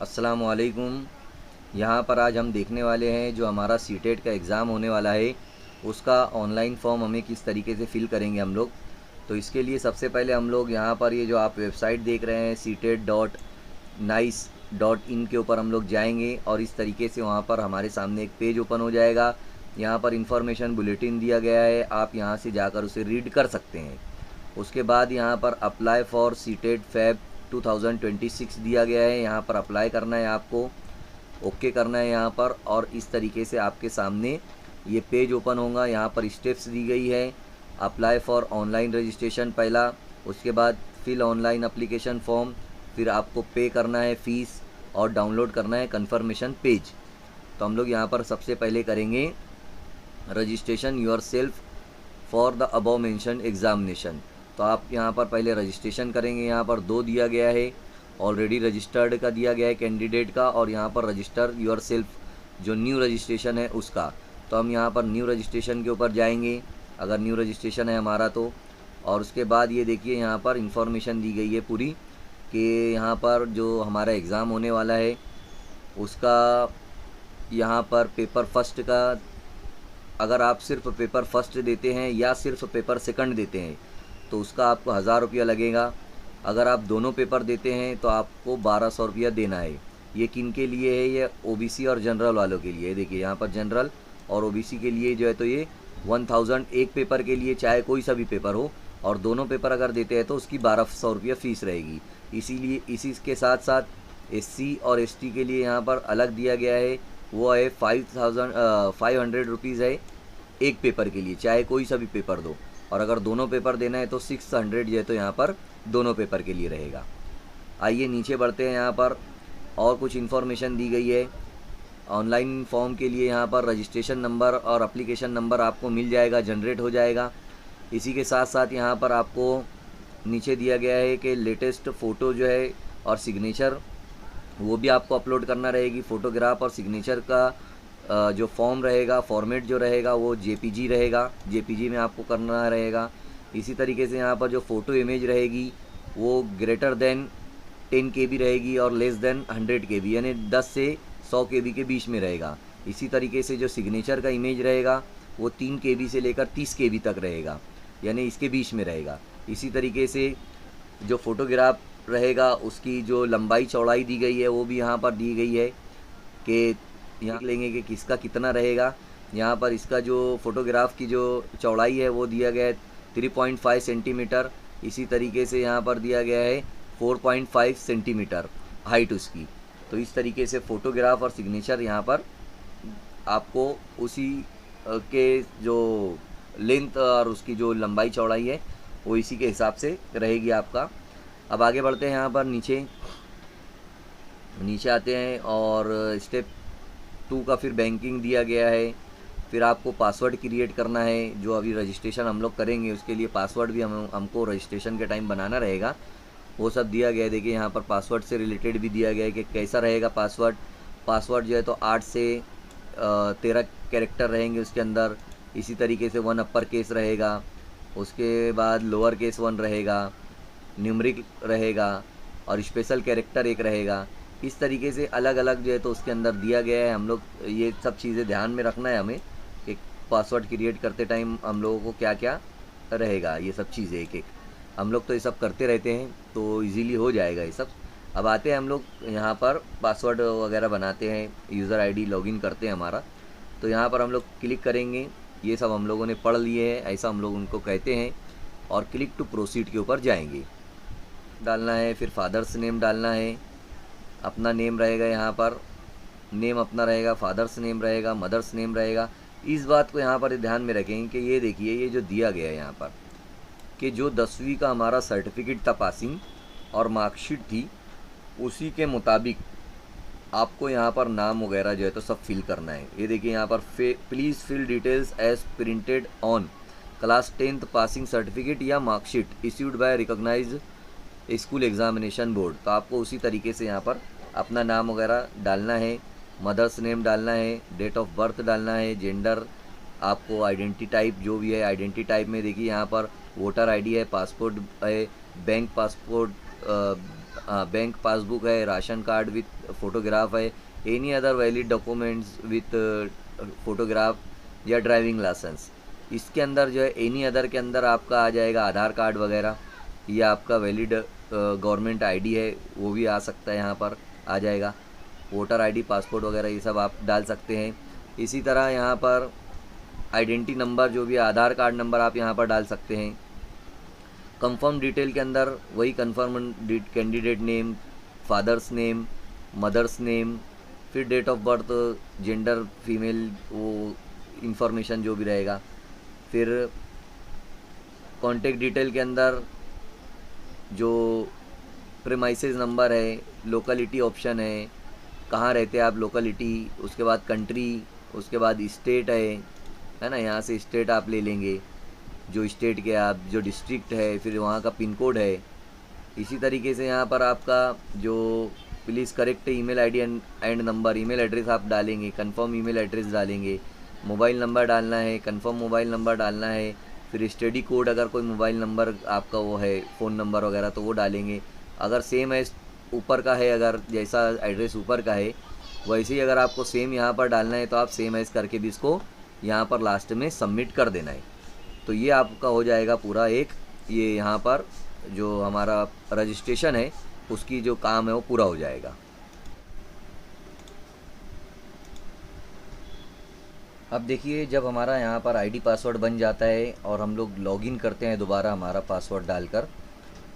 अस्सलाम वालेकुम। यहाँ पर आज हम देखने वाले हैं जो हमारा सीटेट का एग्ज़ाम होने वाला है उसका ऑनलाइन फॉर्म हमें किस तरीके से फ़िल करेंगे हम लोग। तो इसके लिए सबसे पहले हम लोग यहाँ पर ये जो आप वेबसाइट देख रहे हैं CTET.NICE.in के ऊपर हम लोग जाएंगे और इस तरीके से वहाँ पर हमारे सामने एक पेज ओपन हो जाएगा। यहाँ पर इंफॉर्मेशन बुलेटिन दिया गया है, आप यहाँ से जाकर उसे रीड कर सकते हैं। उसके बाद यहाँ पर अप्लाई फॉर सीटेट फैब 2026 दिया गया है, यहाँ पर अप्लाई करना है आपको, ओके करना है यहाँ पर। और इस तरीके से आपके सामने ये पेज ओपन होगा। यहाँ पर स्टेप्स दी गई है, अप्लाई फॉर ऑनलाइन रजिस्ट्रेशन पहला, उसके बाद फिल ऑनलाइन एप्लीकेशन फॉर्म, फिर आपको पे करना है फ़ीस और डाउनलोड करना है कन्फर्मेशन पेज। तो हम लोग यहाँ पर सबसे पहले करेंगे registration your self for the above mention examination. तो आप यहाँ पर पहले रजिस्ट्रेशन करेंगे। यहाँ पर दो दिया गया है, ऑलरेडी रजिस्टर्ड का दिया गया है कैंडिडेट का, और यहाँ पर रजिस्टर योर सेल्फ जो न्यू रजिस्ट्रेशन है उसका। तो हम यहाँ पर न्यू रजिस्ट्रेशन के ऊपर जाएंगे अगर न्यू रजिस्ट्रेशन है हमारा तो। और उसके बाद ये देखिए यहाँ पर इंफॉर्मेशन दी गई है पूरी कि यहाँ पर जो हमारा एग्ज़ाम होने वाला है उसका यहाँ पर पेपर फर्स्ट का, अगर आप सिर्फ पेपर फर्स्ट देते हैं या सिर्फ पेपर सेकंड देते हैं तो उसका आपको 1000 रुपया लगेगा। अगर आप दोनों पेपर देते हैं तो आपको 1200 रुपया देना है। ये किन के लिए है? ये ओबीसी और जनरल वालों के लिए। देखिए यहाँ पर जनरल और ओबीसी के लिए जो है तो ये 1000 एक पेपर के लिए, चाहे कोई सा भी पेपर हो, और दोनों पेपर अगर देते हैं तो उसकी 1200 रुपया फ़ीस रहेगी। इसीलिए इसी के साथ साथ एससी और एसटी के लिए यहाँ पर अलग दिया गया है, वो है 500 रुपीज़ है एक पेपर के लिए, चाहे कोई सा भी पेपर दो। और अगर दोनों पेपर देना है तो 600 जो है तो यहाँ पर दोनों पेपर के लिए रहेगा। आइए नीचे बढ़ते हैं। यहाँ पर और कुछ इन्फॉर्मेशन दी गई है ऑनलाइन फॉर्म के लिए। यहाँ पर रजिस्ट्रेशन नंबर और एप्लीकेशन नंबर आपको मिल जाएगा, जनरेट हो जाएगा। इसी के साथ साथ यहाँ पर आपको नीचे दिया गया है कि लेटेस्ट फ़ोटो जो है और सिग्नेचर वो भी आपको अपलोड करना रहेगी। फ़ोटोग्राफ और सिग्नेचर का जो फॉर्म रहेगा, फॉर्मेट जो रहेगा वो जेपीजी रहेगा, जेपीजी में आपको करना रहेगा। इसी तरीके से यहाँ पर जो फ़ोटो इमेज रहेगी वो ग्रेटर देन 10 KB रहेगी और लेस देन 100 KB, यानी 10 से 100 KB के बीच में रहेगा। इसी तरीके से जो सिग्नेचर का इमेज रहेगा वो 3 KB से लेकर 30 KB तक रहेगा, यानी इसके बीच में रहेगा। इसी तरीके से जो फ़ोटोग्राफ रहेगा उसकी जो लंबाई चौड़ाई दी गई है वो भी यहाँ पर दी गई है कि यहाँ लेंगे कि किसका कितना रहेगा। यहाँ पर इसका जो फ़ोटोग्राफ की जो चौड़ाई है वो दिया गया है 3.5 सेंटीमीटर। इसी तरीके से यहाँ पर दिया गया है 4.5 सेंटीमीटर हाइट उसकी। तो इस तरीके से फ़ोटोग्राफ और सिग्नेचर यहाँ पर आपको उसी के जो लेंथ और उसकी जो लंबाई चौड़ाई है वो इसी के हिसाब से रहेगी आपका। अब आगे बढ़ते हैं। यहाँ पर नीचे आते हैं और स्टेप 2 का फिर बैंकिंग दिया गया है। फिर आपको पासवर्ड क्रिएट करना है। जो अभी रजिस्ट्रेशन हम लोग करेंगे उसके लिए पासवर्ड भी हमको रजिस्ट्रेशन के टाइम बनाना रहेगा, वो सब दिया गया है। देखिए यहाँ पर पासवर्ड से रिलेटेड भी दिया गया है कि कैसा रहेगा पासवर्ड जो है तो 8 से 13 कैरेक्टर रहेंगे उसके अंदर। इसी तरीके से 1 अपर केस रहेगा, उसके बाद लोअर केस 1 रहेगा, न्यूमरिक रहेगा और स्पेशल कैरेक्टर एक रहेगा। इस तरीके से अलग अलग जो है तो उसके अंदर दिया गया है। हम लोग ये सब चीज़ें ध्यान में रखना है हमें कि पासवर्ड क्रिएट करते टाइम हम लोगों को क्या क्या रहेगा, ये सब चीज़ें एक एक हम लोग तो ये सब करते रहते हैं तो इजीली हो जाएगा ये सब। अब आते हैं हम लोग यहाँ पर पासवर्ड वगैरह बनाते हैं, यूज़र आईडी लॉगिन करते हैं हमारा। तो यहाँ पर हम लोग क्लिक करेंगे। ये सब हम लोगों ने पढ़ लिए हैं, ऐसा हम लोग उनको कहते हैं। और क्लिक टू प्रोसीड के ऊपर जाएंगे, डालना है, फिर फादर्स नेम डालना है, अपना नेम रहेगा, यहाँ पर नेम अपना रहेगा, फादर्स नेम रहेगा, मदर्स नेम रहेगा। इस बात को यहाँ पर ध्यान में रखेंगे कि ये देखिए ये जो दिया गया है यहाँ पर कि जो 10वीं का हमारा सर्टिफिकेट था पासिंग और मार्कशीट थी उसी के मुताबिक आपको यहाँ पर नाम वगैरह जो है तो सब फिल करना है। ये देखिए यहाँ पर please fill details as printed on class 10th passing certificate या marksheet issued by recognised school examination board. तो आपको उसी तरीके से यहाँ पर अपना नाम वगैरह डालना है, मदर्स नेम डालना है, डेट ऑफ बर्थ डालना है, जेंडर, आपको आइडेंटिटी टाइप जो भी है, आइडेंटिटी टाइप में देखिए यहाँ पर वोटर आईडी है, पासपोर्ट है, बैंक पासपोर्ट बैंक पासबुक है, राशन कार्ड विथ फ़ोटोग्राफ है, any other valid documents with photograph या ड्राइविंग लाइसेंस। इसके अंदर जो है एनी अदर के अंदर आपका आ जाएगा आधार कार्ड वगैरह, या आपका वैलिड गवर्नमेंट आईडी है वो भी आ सकता है, यहाँ पर आ जाएगा। वोटर आईडी, पासपोर्ट वगैरह ये सब आप डाल सकते हैं। इसी तरह यहाँ पर आइडेंटिटी नंबर जो भी आधार कार्ड नंबर आप यहाँ पर डाल सकते हैं। कंफर्म डिटेल के अंदर वही confirm candidate name, father's name, mother's name, फिर date of birth, gender female, वो इंफॉर्मेशन जो भी रहेगा। फिर कॉन्टेक्ट डिटेल के अंदर जो प्रेमाइसेस नंबर है, लोकेलिटी ऑप्शन है, कहाँ रहते हैं आप लोकेलिटी, उसके बाद कंट्री, उसके बाद स्टेट है ना, यहाँ से स्टेट आप ले लेंगे, जो स्टेट के आप, जो डिस्ट्रिक्ट है, फिर वहाँ का पिन कोड है। इसी तरीके से यहाँ पर आपका जो please correct email ID and number, email address आप डालेंगे, कंफर्म ईमेल एड्रेस डालेंगे, मोबाइल नंबर डालना है, कंफर्म मोबाइल नंबर डालना है, फिर स्टडी कोड अगर कोई मोबाइल नंबर आपका वो है, फ़ोन नंबर वगैरह, तो वो डालेंगे। अगर सेम है ऊपर का है, अगर जैसा एड्रेस ऊपर का है वैसे ही अगर आपको सेम यहाँ पर डालना है तो आप सेम एज करके भी इसको यहाँ पर लास्ट में सबमिट कर देना है। तो ये आपका हो जाएगा पूरा एक, ये यहाँ पर जो हमारा रजिस्ट्रेशन है उसकी जो काम है वो पूरा हो जाएगा। अब देखिए, जब हमारा यहाँ पर आईडी पासवर्ड बन जाता है और हम लोग लॉगिन करते हैं दोबारा हमारा पासवर्ड डालकर,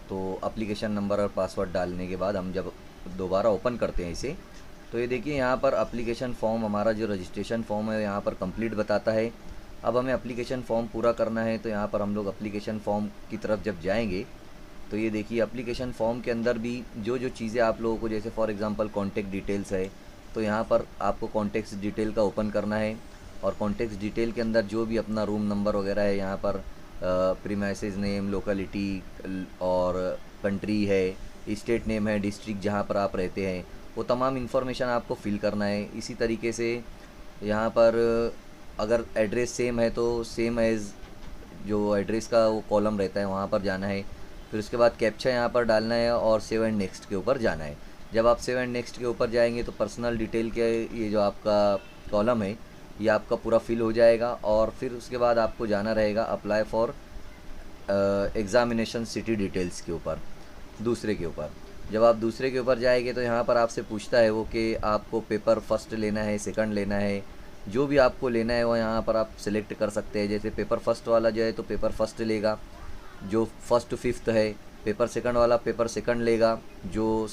तो एप्लीकेशन नंबर और पासवर्ड डालने के बाद हम जब दोबारा ओपन करते हैं इसे, तो ये देखिए यहाँ पर एप्लीकेशन फॉर्म, हमारा जो रजिस्ट्रेशन फॉर्म है यहाँ पर कंप्लीट बताता है। अब हमें एप्लीकेशन फॉर्म पूरा करना है, तो यहाँ पर हम लोग एप्लीकेशन फॉर्म की तरफ जब जाएंगे तो ये देखिए एप्लीकेशन फॉर्म के अंदर भी जो जो चीज़ें आप लोगों को, जैसे फॉर एग्जांपल कॉन्टैक्ट डिटेल्स है, तो यहाँ पर आपको कॉन्टैक्ट डिटेल का ओपन करना है, और कॉन्टैक्ट डिटेल के अंदर जो भी अपना रूम नंबर वगैरह है, यहाँ पर प्रीमाइसेस नेम, लोकेलिटी और कंट्री है, स्टेट नेम है, डिस्ट्रिक्ट जहाँ पर आप रहते हैं, वो तमाम इन्फॉर्मेशन आपको फिल करना है। इसी तरीके से यहाँ पर अगर एड्रेस सेम है तो सेम एज जो एड्रेस का वो कॉलम रहता है वहाँ पर जाना है। फिर उसके बाद कैप्चा यहाँ पर डालना है और सेव एंड नेक्स्ट के ऊपर जाना है। जब आप सेव एंड नेक्स्ट के ऊपर जाएंगे तो पर्सनल डिटेल के ये जो आपका कॉलम है ये आपका पूरा फिल हो जाएगा, और फिर उसके बाद आपको जाना रहेगा apply for examination city details के ऊपर, दूसरे के ऊपर। जब आप दूसरे के ऊपर जाएंगे तो यहाँ पर आपसे पूछता है वो कि आपको पेपर फर्स्ट लेना है, सेकंड लेना है, जो भी आपको लेना है वो यहाँ पर आप सिलेक्ट कर सकते हैं। जैसे पेपर फर्स्ट वाला जो है तो पेपर फर्स्ट लेगा, जो फर्स्ट टू फिफ्थ है। पेपर सेकंड वाला पेपर सेकंड लेगा, जो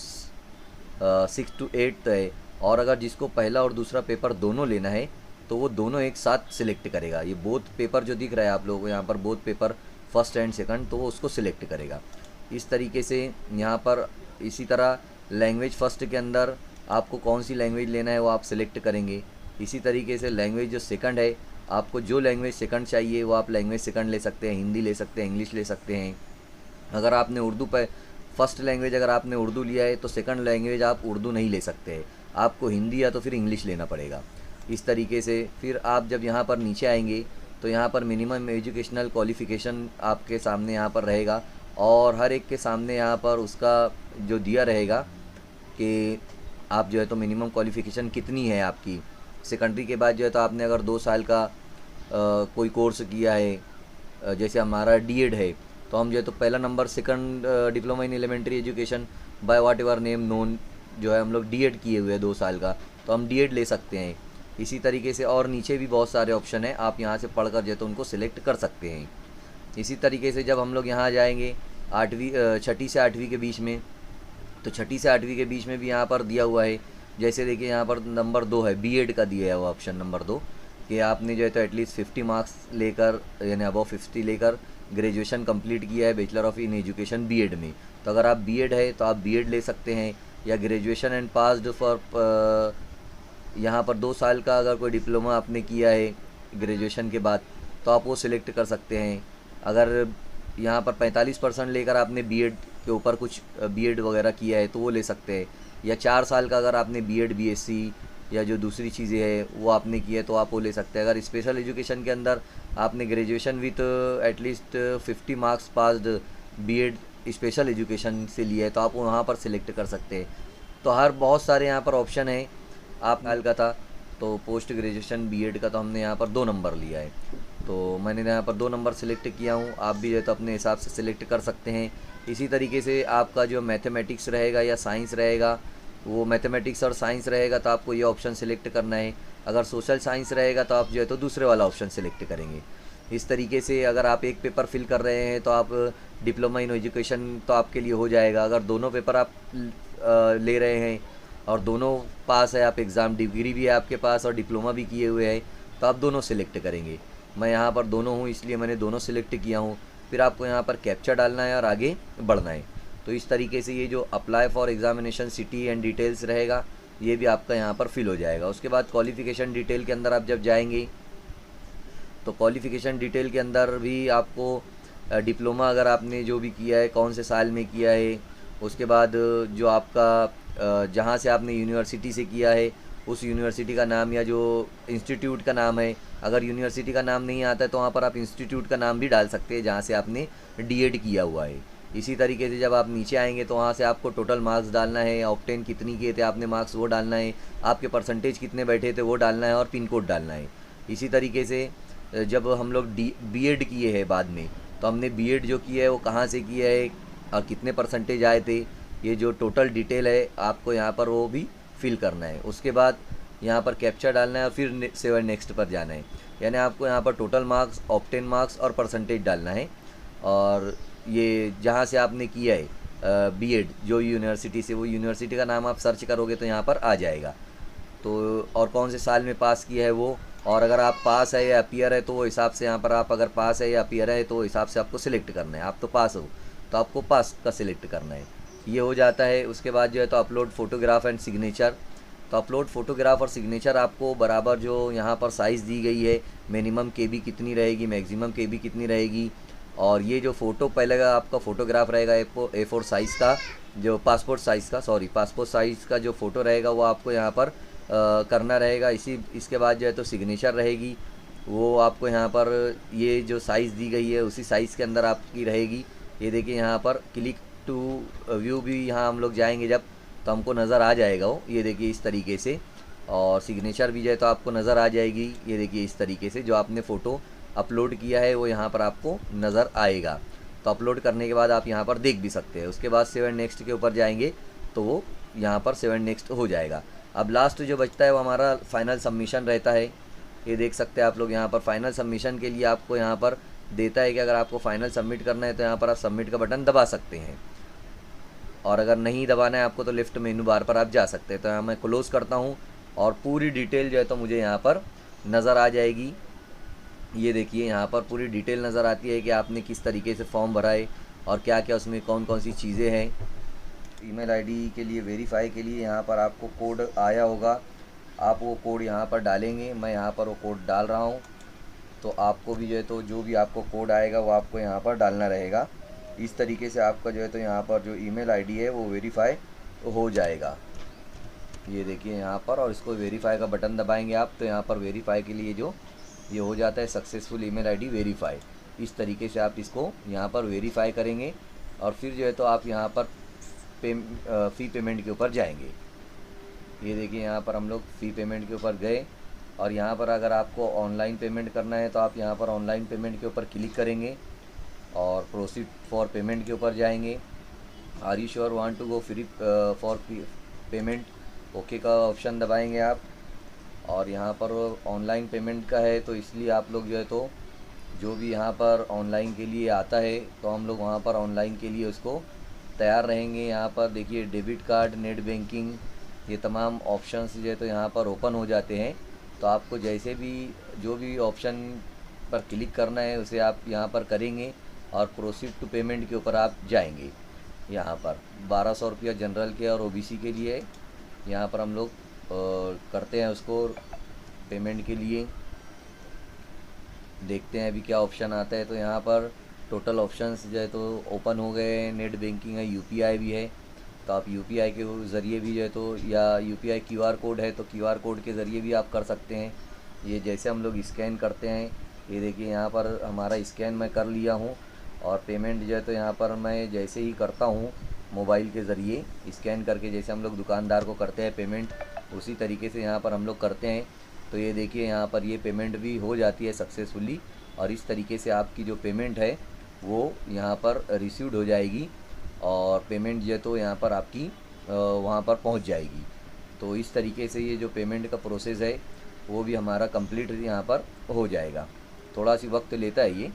6 to 8 है। और अगर जिसको पहला और दूसरा पेपर दोनों लेना है तो वो दोनों एक साथ सिलेक्ट करेगा। ये बोथ पेपर जो दिख रहा है आप लोगों को यहाँ पर, both paper first and second, तो वो उसको सिलेक्ट करेगा। इस तरीके से यहाँ पर इसी तरह लैंग्वेज फर्स्ट के अंदर आपको कौन सी लैंग्वेज लेना है वो आप सिलेक्ट करेंगे। इसी तरीके से लैंग्वेज जो सेकंड है, आपको जो लैंग्वेज सेकंड चाहिए वो आप लैंग्वेज सेकंड ले सकते हैं, हिंदी ले सकते हैं, इंग्लिश ले सकते हैं। अगर आपने उर्दू पर फर्स्ट लैंग्वेज अगर आपने उर्दू लिया है तो सेकंड लैंग्वेज आप उर्दू नहीं ले सकते हैं, आपको हिंदी या तो फिर इंग्लिश लेना पड़ेगा। इस तरीके से फिर आप जब यहाँ पर नीचे आएंगे तो यहाँ पर मिनिमम एजुकेशनल क्वालिफ़िकेशन आपके सामने यहाँ पर रहेगा, और हर एक के सामने यहाँ पर उसका जो दिया रहेगा कि आप जो है तो मिनिमम क्वालिफ़िकेशन कितनी है आपकी। सेकेंडरी के बाद जो है तो आपने अगर 2 साल का कोई कोर्स किया है, जैसे हमारा डीएड है, तो हम जो है तो पहला number second diploma in elementary education by whatever name known, जो है हम लोग डीएड किए हुए हैं 2 साल का, तो हम डीएड ले सकते हैं। इसी तरीके से और नीचे भी बहुत सारे ऑप्शन हैं, आप यहाँ से पढ़कर जो है तो उनको सिलेक्ट कर सकते हैं। इसी तरीके से जब हम लोग यहाँ जाएंगे 6ठी से 8वीं के बीच में, तो 6ठी से 8वीं के बीच में भी यहाँ पर दिया हुआ है। जैसे देखिए यहाँ पर नंबर 2 है, बीएड का दिया है वो ऑप्शन नंबर 2, कि आपने जो है तो एटलीस्ट 50 मार्क्स लेकर, यानी अबव 50 लेकर ग्रेजुएशन कंप्लीट किया है bachelor of in education BEd में। तो अगर आप बीएड है तो आप बीएड ले सकते हैं, या ग्रेजुएशन एंड पास्ड फॉर यहाँ पर 2 साल का अगर कोई डिप्लोमा आपने किया है ग्रेजुएशन के बाद तो आप वो सिलेक्ट कर सकते हैं। अगर यहाँ पर 45% लेकर आपने बीएड के ऊपर कुछ बीएड वगैरह किया है तो वो ले सकते हैं, या 4 साल का अगर आपने बीएड बीएससी या जो दूसरी चीज़ें हैं वो आपने की है तो आप वो ले सकते हैं। अगर स्पेशल एजुकेशन के अंदर आपने graduation with at least 50 marks passed BEd special education से लिया है तो आप वहाँ पर सिलेक्ट कर सकते हैं। तो हर बहुत सारे यहाँ पर ऑप्शन है। आप साल का था तो पोस्ट ग्रेजुएशन बीएड का तो हमने यहाँ पर 2 नंबर लिया है, तो मैंने यहाँ पर 2 नंबर सिलेक्ट किया हूँ। आप भी जो है तो अपने हिसाब से सिलेक्ट कर सकते हैं। इसी तरीके से आपका जो मैथमेटिक्स रहेगा या साइंस रहेगा, वो मैथमेटिक्स और साइंस रहेगा तो आपको ये ऑप्शन सिलेक्ट करना है। अगर सोशल साइंस रहेगा तो आप जो है तो दूसरे वाला ऑप्शन सिलेक्ट करेंगे। इस तरीके से अगर आप एक पेपर फिल कर रहे हैं तो आप डिप्लोमा इन एजुकेशन तो आपके लिए हो जाएगा। अगर दोनों पेपर आप ले रहे हैं और दोनों पास है, आप एग्ज़ाम डिग्री भी है आपके पास और डिप्लोमा भी किए हुए हैं, तो आप दोनों सिलेक्ट करेंगे। मैं यहाँ पर दोनों हूँ इसलिए मैंने दोनों सिलेक्ट किया हूँ। फिर आपको यहाँ पर कैप्चा डालना है और आगे बढ़ना है। तो इस तरीके से ये जो apply for examination city and details रहेगा, ये भी आपका यहाँ पर फिल हो जाएगा। उसके बाद क्वालिफ़िकेशन डिटेल के अंदर आप जब जाएंगे तो क्वालिफ़िकेशन डिटेल के अंदर भी आपको डिप्लोमा अगर आपने जो भी किया है कौन से साल में किया है, उसके बाद जो आपका जहाँ से आपने यूनिवर्सिटी से किया है उस यूनिवर्सिटी का नाम या जो इंस्टीट्यूट का नाम है। अगर यूनिवर्सिटी का नाम नहीं आता है तो वहाँ पर आप इंस्टीट्यूट का नाम भी डाल सकते हैं जहाँ से आपने डीएड किया हुआ है। इसी तरीके से जब आप नीचे आएंगे तो वहाँ से आपको टोटल मार्क्स डालना है, ऑप्टेन कितनी किए थे आपने मार्क्स वो डालना है, आपके परसेंटेज कितने बैठे थे वो डालना है और पिन कोड डालना है। इसी तरीके से जब हम लोग बीएड किए हैं बाद में, तो हमने बीएड जो किया है वो कहाँ से किया है और कितने परसेंटेज आए थे, ये जो टोटल डिटेल है आपको यहाँ पर वो भी फिल करना है। उसके बाद यहाँ पर कैप्चा डालना है और फिर सेव नेक्स्ट पर जाना है। यानी आपको यहाँ पर टोटल मार्क्स, ऑप्टेन मार्क्स और परसेंटेज डालना है। और ये जहाँ से आपने किया है बीएड जो यूनिवर्सिटी से, वो यूनिवर्सिटी का नाम आप सर्च करोगे तो यहाँ पर आ जाएगा। तो और कौन से साल में पास किया है वो, और अगर आप पास है या अपीयर है तो वो हिसाब से यहाँ पर आप अगर पास है या अपीयर है तो हिसाब से आपको सिलेक्ट करना है। आप तो पास हो तो आपको पास का सिलेक्ट करना है। ये हो जाता है। उसके बाद जो है तो अपलोड फ़ोटोग्राफ एंड सिग्नेचर। तो अपलोड फ़ोटोग्राफ और सिग्नेचर आपको बराबर जो यहाँ पर साइज़ दी गई है, मिनिमम केबी कितनी रहेगी, मैक्सिमम केबी कितनी रहेगी। और ये जो फ़ोटो पहले का आपका फ़ोटोग्राफ रहेगा A4 साइज़ का, जो पासपोर्ट साइज़ का जो फ़ोटो रहेगा वो आपको यहाँ पर करना रहेगा। इसके बाद जो है तो सिग्नेचर रहेगी, वो आपको यहाँ पर ये जो साइज़ दी गई है उसी साइज़ के अंदर आपकी रहेगी। ये देखिए यहाँ पर क्लिक टू व्यू भी यहाँ हम लोग जाएंगे जब तो हमको नज़र आ जाएगा वो, ये देखिए इस तरीके से। और सिग्नेचर भी जो है तो आपको नज़र आ जाएगी, ये देखिए इस तरीके से जो आपने फ़ोटो अपलोड किया है वो यहाँ पर आपको नज़र आएगा। तो अपलोड करने के बाद आप यहाँ पर देख भी सकते हैं। उसके बाद सेव एंड नेक्स्ट के ऊपर जाएंगे तो वो यहाँ पर सेव एंड नेक्स्ट हो जाएगा। अब लास्ट जो बचता है वो हमारा फाइनल सबमिशन रहता है। ये देख सकते हैं आप लोग यहाँ पर फाइनल सबमिशन के लिए आपको यहाँ पर देता है कि अगर आपको फाइनल सबमिट करना है तो यहाँ पर आप सबमिट का बटन दबा सकते हैं, और अगर नहीं दबाना है आपको तो लेफ़्ट मेनू बार पर आप जा सकते हैं। तो यहाँ मैं क्लोज़ करता हूँ और पूरी डिटेल जो है तो मुझे यहाँ पर नज़र आ जाएगी। ये देखिए यहाँ पर पूरी डिटेल नज़र आती है कि आपने किस तरीके से फॉर्म भरा है और क्या क्या उसमें कौन कौन सी चीज़ें हैं। ईमेल आईडी के लिए वेरीफाई के लिए यहाँ पर आपको कोड आया होगा, आप वो कोड यहाँ पर डालेंगे। मैं यहाँ पर वो कोड डाल रहा हूँ, तो आपको भी जो है तो जो भी आपको कोड आएगा वो आपको यहाँ पर डालना रहेगा। इस तरीके से आपका जो है तो यहाँ पर जो ईमेल आईडी है वो वेरीफाई हो जाएगा। ये देखिए यहाँ पर, और इसको वेरीफाई का बटन दबाएंगे आप तो यहाँ पर वेरीफाई के लिए जो ये हो जाता है सक्सेसफुल ईमेल आईडी वेरीफाई। इस तरीके से आप इसको यहाँ पर वेरीफाई करेंगे और फिर जो है तो आप यहाँ पर फ़ी पेमेंट के ऊपर जाएंगे। ये देखिए यहाँ पर हम लोग फ़ी पेमेंट के ऊपर गए और यहाँ पर अगर आपको ऑनलाइन पेमेंट करना है तो आप यहाँ पर ऑनलाइन पेमेंट के ऊपर क्लिक करेंगे और प्रोसीड फॉर पेमेंट के ऊपर जाएंगे। Are you sure want to go free for payment, okay का ऑप्शन दबाएंगे आप। और यहाँ पर ऑनलाइन पेमेंट का है तो इसलिए आप लोग जो है तो जो भी यहाँ पर ऑनलाइन के लिए आता है तो हम लोग वहाँ पर ऑनलाइन के लिए उसको तैयार रहेंगे। यहाँ पर देखिए डेबिट कार्ड, नेट बैंकिंग, ये तमाम ऑप्शंस जो है तो यहाँ पर ओपन हो जाते हैं। तो आपको जैसे भी जो भी ऑप्शन पर क्लिक करना है उसे आप यहाँ पर करेंगे और प्रोसीड टू पेमेंट के ऊपर आप जाएंगे। यहाँ पर 1200 रुपया जनरल के और ओबीसी के लिए यहाँ पर हम लोग करते हैं उसको पेमेंट के लिए। देखते हैं अभी क्या ऑप्शन आता है। तो यहाँ पर टोटल ऑप्शंस जो है तो ओपन हो गए हैं। नेट बैंकिंग है, यूपीआई भी है, तो आप यूपीआई के ज़रिए भी जो है तो, या यूपीआई क्यूआर कोड है तो क्यूआर कोड के ज़रिए भी आप कर सकते हैं। ये जैसे हम लोग स्कैन करते हैं, ये देखिए यहाँ पर हमारा स्कैन मैं कर लिया हूँ और पेमेंट जो है तो यहाँ पर मैं जैसे ही करता हूँ मोबाइल के ज़रिए स्कैन करके, जैसे हम लोग दुकानदार को करते हैं पेमेंट, उसी तरीके से यहाँ पर हम लोग करते हैं। तो ये देखिए यहाँ पर ये पेमेंट भी हो जाती है सक्सेसफुली, और इस तरीके से आपकी जो पेमेंट है वो यहाँ पर रिसीव्ड हो जाएगी और पेमेंट जो है तो यहाँ पर आपकी वहाँ पर पहुँच जाएगी। तो इस तरीके से ये जो पेमेंट का प्रोसेस है वो भी हमारा कंप्लीट यहाँ पर हो जाएगा। थोड़ा सी वक्त लेता है ये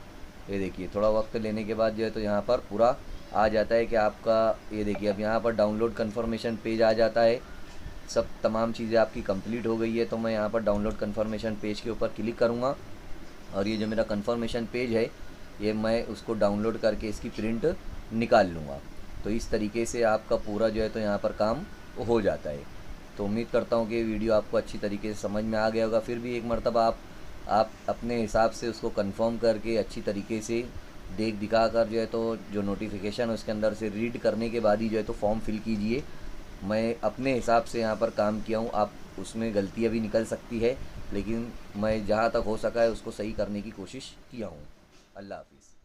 देखिए, थोड़ा वक्त लेने के बाद जो है तो यहाँ पर पूरा आ जाता है कि आपका, ये देखिए अब यहाँ पर डाउनलोड कन्फर्मेशन पेज आ जाता है। सब तमाम चीज़ें आपकी कंप्लीट हो गई है, तो मैं यहाँ पर डाउनलोड कन्फर्मेशन पेज के ऊपर क्लिक करूँगा और ये जो मेरा कन्फर्मेशन पेज है ये मैं उसको डाउनलोड करके इसकी प्रिंट निकाल लूँगा। तो इस तरीके से आपका पूरा जो है तो यहाँ पर काम हो जाता है। तो उम्मीद करता हूँ कि वीडियो आपको अच्छी तरीके से समझ में आ गया होगा। फिर भी एक मरतबा आप अपने हिसाब से उसको कंफर्म करके अच्छी तरीके से देख दिखा कर जो है तो जो नोटिफिकेशन उसके अंदर से रीड करने के बाद ही जो है तो फॉर्म फिल कीजिए। मैं अपने हिसाब से यहाँ पर काम किया हूँ, आप उसमें गलतियाँ भी निकल सकती है, लेकिन मैं जहाँ तक हो सका है उसको सही करने की कोशिश किया हूँ। अल्लाह हाफिज़।